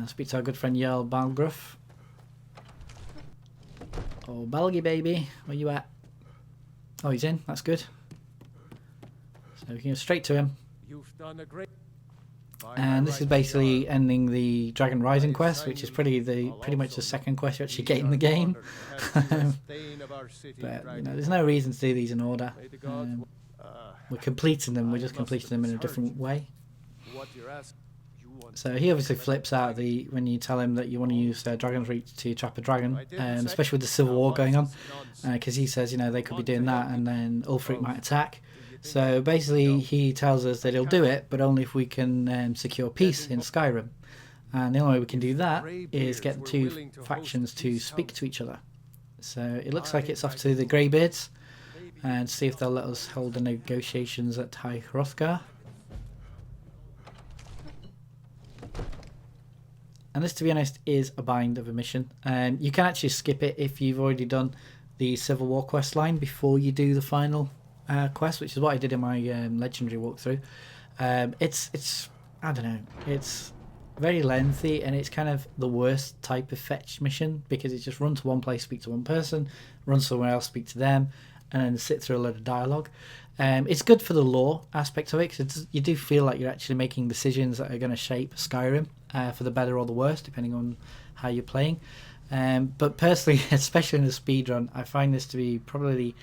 Speak to our good friend Jarl Balgruff. Oh, Balgy baby, where you at? Oh, he's in. That's good. So we can go straight to him. You've done a great. And this is basically ending the Dragon Rising quest, which is pretty much the second quest you actually get in the game. But you know, there's no reason to do these in order. We're completing them. We're just completing them in a different way. So he obviously flips out when you tell him that you want to use Dragon's Reach to trap a dragon, especially with the Civil War going on, because he says, you know, they could be doing that and then Ulfric might attack. So basically he tells us that he'll do it, but only if we can secure peace in Skyrim. And the only way we can do that is get the two factions to speak to each other. So it looks like it's off to the Greybeards and see if they'll let us hold the negotiations at High Hrothgar. And this, to be honest, is a bind of a mission. You can actually skip it if you've already done the Civil War quest line before you do the final quest, which is what I did in my legendary walkthrough. It's I don't know, it's very lengthy and it's kind of the worst type of fetch mission because it's just run to one place, speak to one person, run somewhere else, speak to them, and then sit through a load of dialogue. It's good for the lore aspect of it because you do feel like you're actually making decisions that are going to shape Skyrim for the better or the worse, depending on how you're playing. But personally, especially in a speedrun, I find this to be probably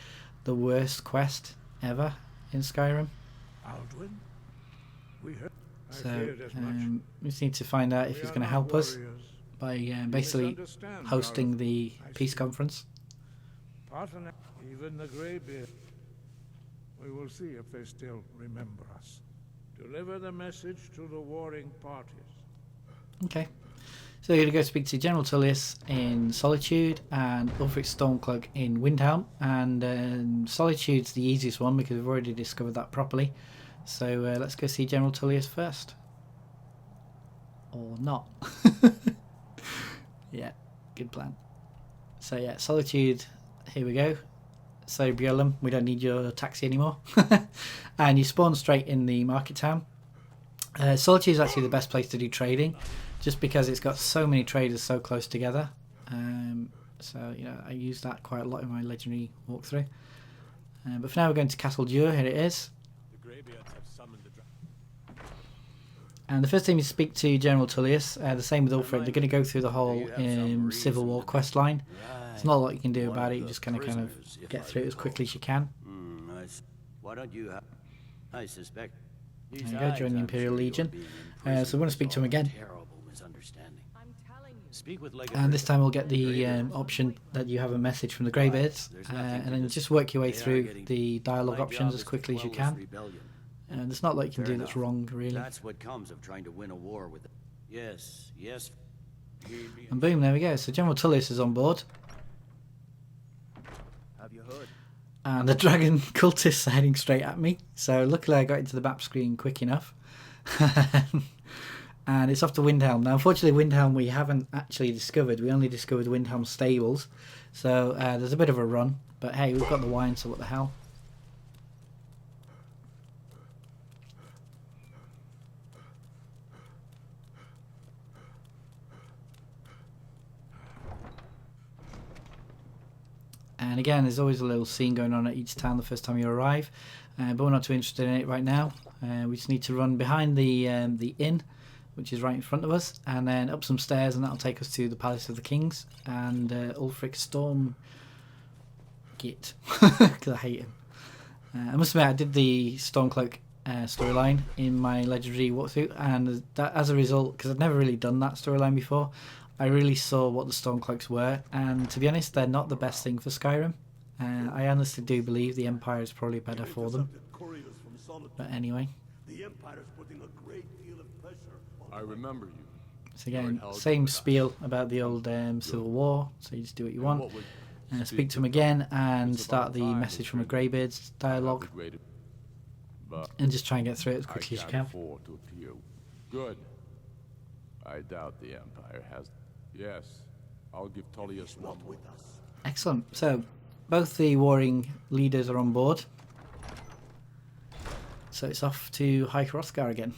the worst quest ever in Skyrim. Aldwin? We heard. So we just need to find out if he's going to help us by basically hosting the peace conference. Even the Greybeard. We will see if they still remember us. Deliver the message to the warring parties. Okay. So we're going to go speak to General Tullius in Solitude and Ulfric Stormcloak in Windhelm. And Solitude's the easiest one because we've already discovered that properly. So let's go see General Tullius first. Or not. Yeah, good plan. So yeah, Solitude, here we go. So Bjornum, we don't need your taxi anymore. And you spawn straight in the market town. Solitude is actually the best place to do trading, just because it's got so many traders so close together. So you know, I use that quite a lot in my legendary walkthrough. But for now we're going to Castle Dure, here it is. And the first thing you speak to General Tullius, the same with Ulfric, they're going to go through the whole Civil War quest line. There's not a lot you can do about it, you just kind of get through it as quickly as you can. Why don't you have... I suspect... There you go, join the Imperial Legion. So we want to speak to him again. And this time we'll get the option that you have a message from the Greybeards, and then just work your way through the dialogue options as quickly as you can. And there's not a lot you can do that's wrong, really. That's what comes of trying to win a war with it. Yes, yes. And boom, there we go. So General Tullius is on board. Have you heard? And the dragon cultists are heading straight at me. So luckily I got into the map screen quick enough. And it's off to Windhelm. Now unfortunately Windhelm we haven't actually discovered. We only discovered Windhelm stables. So there's a bit of a run. But hey, we've got the wine, so what the hell. And again, there's always a little scene going on at each town the first time you arrive, but we're not too interested in it right now. We just need to run behind the inn, which is right in front of us, and then up some stairs, and that'll take us to the Palace of the Kings and Ulfric Stormgate, because I hate him. I must admit, I did the Stormcloak storyline in my legendary walkthrough, and that, as a result, because I've never really done that storyline before, I really saw what the Stormcloaks were, and to be honest, they're not the best thing for Skyrim. I honestly do believe the Empire is probably better for them. But anyway. I remember you. So again, same spiel about the old Civil War, so you just do what you want. Speak to him again and start the message from a Greybeards dialogue. And just try and get through it as quickly as you can. Good. I doubt the Empire has... Yes, I'll give Tullius one with us. Excellent. So, both the warring leaders are on board. So it's off to High Hrothgar again.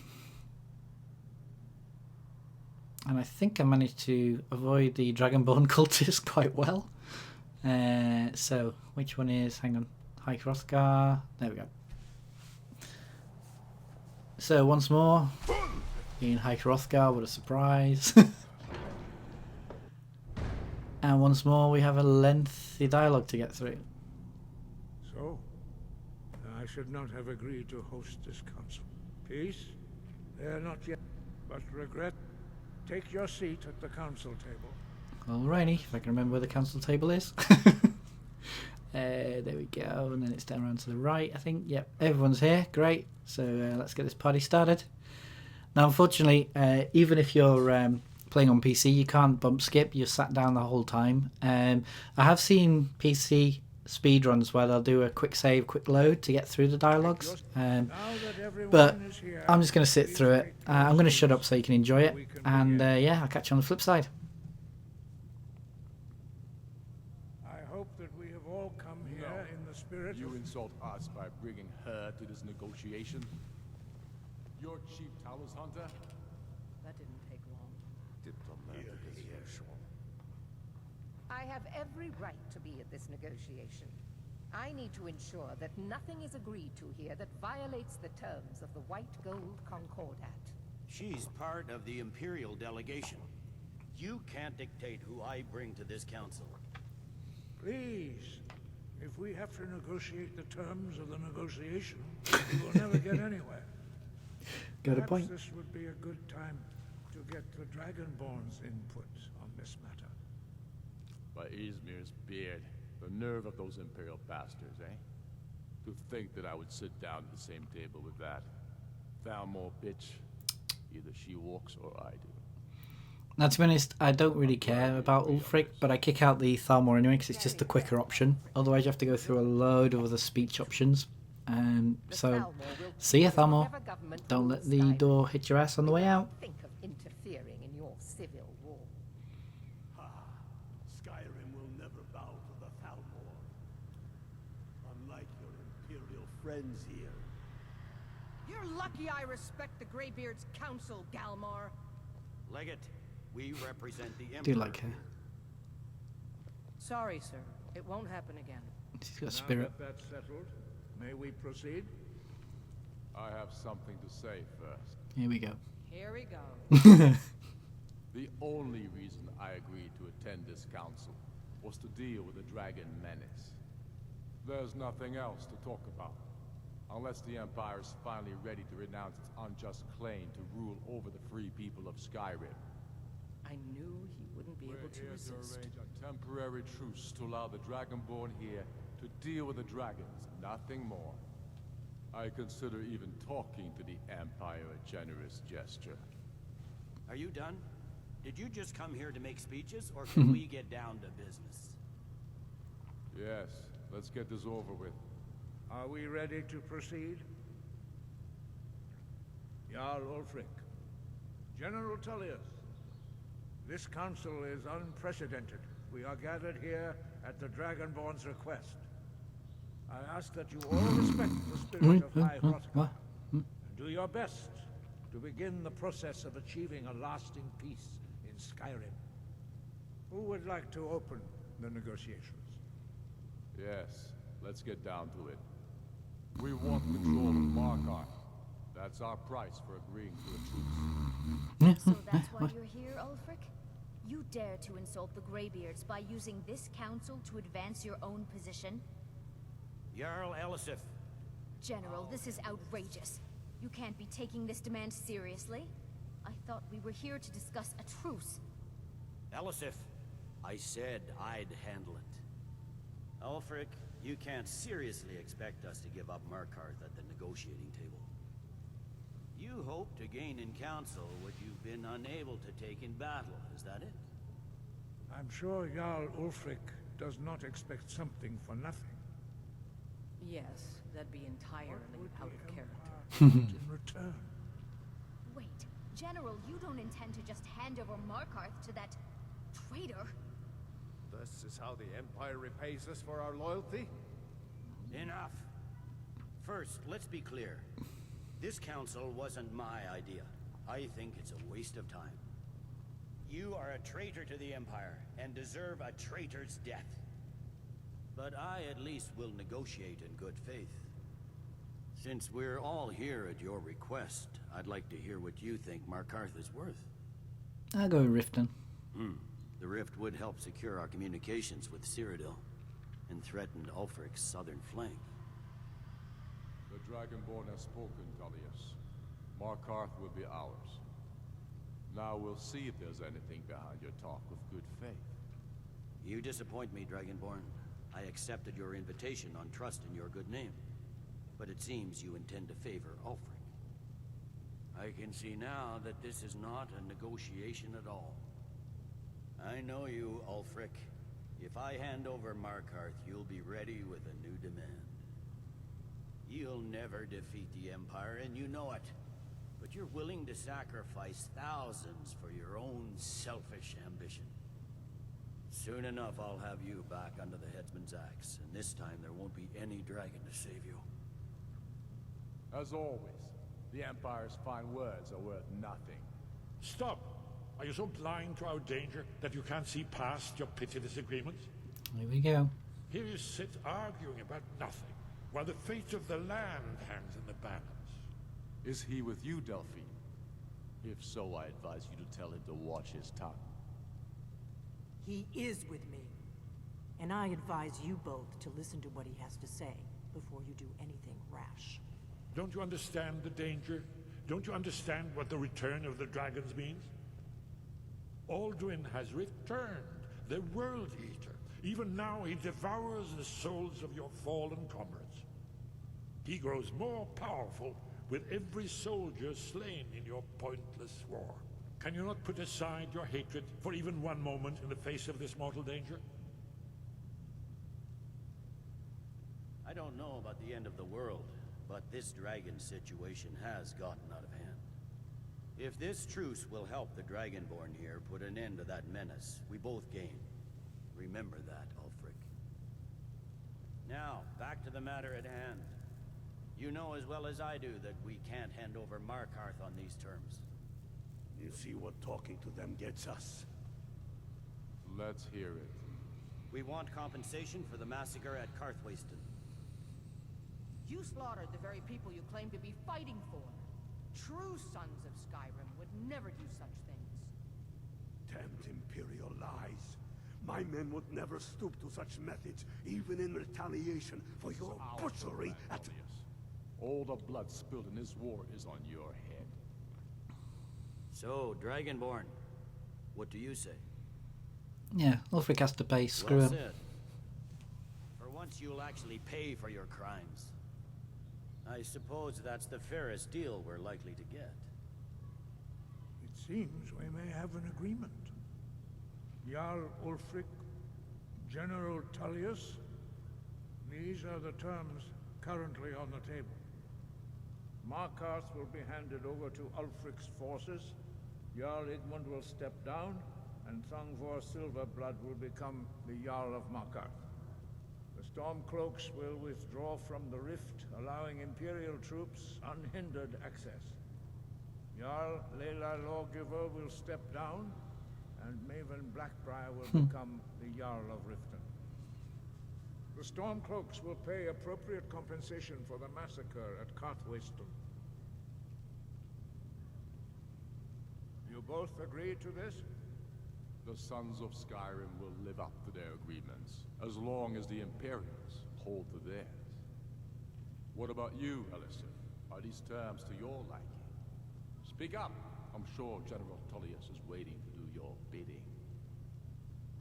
And I think I managed to avoid the Dragonborn cultist quite well. So, which one is... Hang on. High Hrothgar. There we go. So, once more. In High Hrothgar, what a surprise. And once more, we have a lengthy dialogue to get through. So, I should not have agreed to host this council. Peace? They're not yet, but regret. Take your seat at the council table. Alrighty, if I can remember where the council table is. There we go, and then it's down around to the right, I think. Yep, everyone's here, great. So let's get this party started. Now, unfortunately, even if you're playing on PC, you can't bump skip. You're sat down the whole time. I have seen PC speedruns where they'll do a quick save, quick load to get through the dialogues. But I'm just going to sit through it. I'm going to shut up so you can enjoy it. And yeah, I'll catch you on the flip side. I hope that we have all come here in the spirit You of... insult us by bringing her to this negotiation? Your chief Talos hunter? That didn't take long. I have every right to be at this negotiation. I need to ensure that nothing is agreed to here that violates the terms of the White Gold Concordat. She's part of the Imperial delegation. You can't dictate who I bring to this council. Please, if we have to negotiate the terms of the negotiation, we will never get anywhere. Got a Perhaps point. this would be a good time to get the Dragonborn's input on this matter. By Izmir's beard, the nerve of those Imperial bastards, eh? To think that I would sit down at the same table with that. Thalmor bitch. Either she walks or I do. Now, to be honest, I don't really care about Ulfric, but I kick out the Thalmor anyway because it's just a quicker option. Otherwise, you have to go through a load of other speech options. So, see ya, Thalmor. Don't let the door hit your ass on the way out. Think of interfering in your civil war. Skyrim will never bow to the Thalmor. Unlike your Imperial friends here. You're lucky I respect the Greybeard's council, Galmar. Legate, we represent the Emperor. Do like her. Sorry, sir. It won't happen again. She's got spirit. Now that that's settled, may we proceed? I have something to say first. Here we go. Here we go. The only reason I agreed to attend this council was to deal with the dragon menace. There's nothing else to talk about. Unless the Empire is finally ready to renounce its unjust claim to rule over the free people of Skyrim. I knew he wouldn't be able to We're here resist. to arrange a temporary truce to allow the Dragonborn here to deal with the dragons, nothing more. I consider even talking to the Empire a generous gesture. Are you done? Did you just come here to make speeches, or can we get down to business? Yes, let's get this over with. Are we ready to proceed? Jarl Ulfric, General Tullius, this council is unprecedented. We are gathered here at the Dragonborn's request. I ask that you all respect the spirit of High Hrothgar and do your best to begin the process of achieving a lasting peace in Skyrim. Who would like to open the negotiations? Yes, let's get down to it. We want control of Markarth. That's our price for agreeing to a truce. So that's why you're here, Ulfric? You dare to insult the Greybeards by using this council to advance your own position? Jarl Elisif. General, this is outrageous. You can't be taking this demand seriously. I thought we were here to discuss a truce. Elisif, I said I'd handle it. Ulfric, you can't seriously expect us to give up Markarth at the negotiating table. You hope to gain in council what you've been unable to take in battle, is that it? I'm sure Jarl Ulfric does not expect something for nothing. Yes, that'd be entirely out of character. In return. Wait, General, you don't intend to just hand over Markarth to that traitor? This is how the Empire repays us for our loyalty? Enough. First, let's be clear. This council wasn't my idea. I think it's a waste of time. You are a traitor to the Empire, and deserve a traitor's death. But I at least will negotiate in good faith. Since we're all here at your request, I'd like to hear what you think Markarth is worth. I'll go with Riften. The rift would help secure our communications with Cyrodiil, and threatened Ulfric's southern flank. The Dragonborn has spoken, Tullius. Markarth will be ours. Now we'll see if there's anything behind your talk of good faith. You disappoint me, Dragonborn. I accepted your invitation on trust in your good name. But it seems you intend to favor Ulfric. I can see now that this is not a negotiation at all. I know you, Ulfric. If I hand over Markarth, you'll be ready with a new demand. You'll never defeat the Empire, and you know it. But you're willing to sacrifice thousands for your own selfish ambition. Soon enough, I'll have you back under the headsman's axe, and this time there won't be any dragon to save you. As always, the Empire's fine words are worth nothing. Stop! Are you so blind to our danger that you can't see past your petty disagreements? Here we go. Here you sit arguing about nothing, while the fate of the land hangs in the balance. Is he with you, Delphine? If so, I advise you to tell him to watch his tongue. He is with me. And I advise you both to listen to what he has to say before you do anything rash. Don't you understand the danger? Don't you understand what the return of the dragons means? Alduin has returned, the World Eater. Even now he devours the souls of your fallen comrades. He grows more powerful with every soldier slain in your pointless war. Can you not put aside your hatred for even one moment in the face of this mortal danger? I don't know about the end of the world, but this dragon situation has gotten out of hand. If this truce will help the Dragonborn here put an end to that menace, we both gain. Remember that, Ulfric. Now, back to the matter at hand. You know as well as I do that we can't hand over Markarth on these terms. You see what talking to them gets us? Let's hear it. We want compensation for the massacre at Karthwasten. You slaughtered the very people you claim to be fighting for. True sons of Skyrim would never do such things. Damned Imperial lies. My men would never stoop to such methods, even in retaliation for your butchery at... All the blood spilled in this war is on your head. So, Dragonborn, what do you say? Yeah, Ulfric has to pay. Screw Well him. said. For once you'll actually pay for your crimes. I suppose that's the fairest deal we're likely to get. It seems we may have an agreement. Jarl Ulfric, General Tullius, these are the terms currently on the table. Markarth will be handed over to Ulfric's forces, Jarl Igmund will step down, and Thongvor Silverblood will become the Jarl of Markarth. The Stormcloaks will withdraw from the rift, allowing Imperial troops unhindered access. Jarl Leila Lawgiver will step down, and Maven Blackbriar will become the Jarl of Riften. The Stormcloaks will pay appropriate compensation for the massacre at Karthwasten. You both agree to this? The sons of Skyrim will live up to their agreements, as long as the Imperials hold to theirs. What about you, Elisif? Are these terms to your liking? Speak up. I'm sure General Tullius is waiting to do your bidding.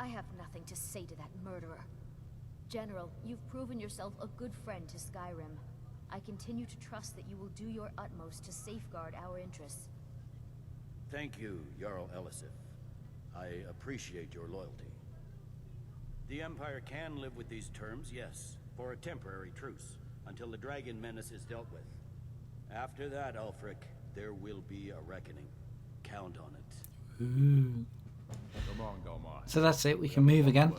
I have nothing to say to that murderer. General, you've proven yourself a good friend to Skyrim. I continue to trust that you will do your utmost to safeguard our interests. Thank you, Jarl Elisif. I appreciate your loyalty. The Empire can live with these terms, yes, for a temporary truce, until the dragon menace is dealt with. After that, Ulfric, there will be a reckoning. Count on it. Ooh. Come on, Delmar. So that's it, we can move again.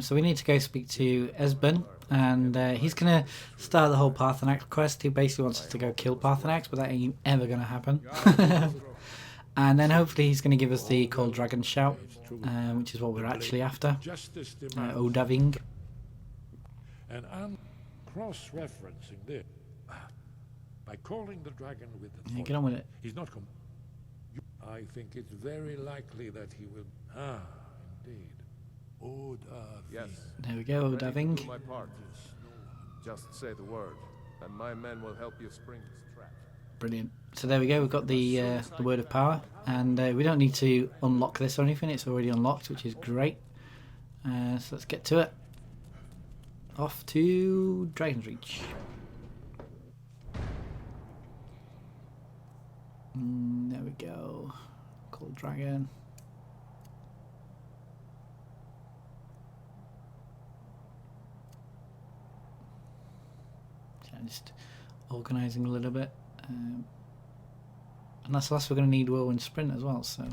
So we need to go speak to Esben, and he's going to start the whole Parthenax quest. He basically wants us to go kill Parthenax, but that ain't ever going to happen. And then hopefully he's going to give us the Cold Dragon Shout, which is what we're actually after. Odaving. And I'm cross-referencing this. By calling the dragon with the Yeah, get on with it. He's not I think it's very likely that he will... indeed. Odaving. Yes. There we go, Ready to Odaving. do my part. Just say the word, and my men will help you spring this trap. Brilliant. So there we go, we've got the Word of Power, and we don't need to unlock this or anything, it's already unlocked, which is great. So let's get to it. Off to Dragon's Reach. There we go. Cold Dragon. So I'm just organising a little bit. And that's the last we're going to need Whirlwind Sprint as well, so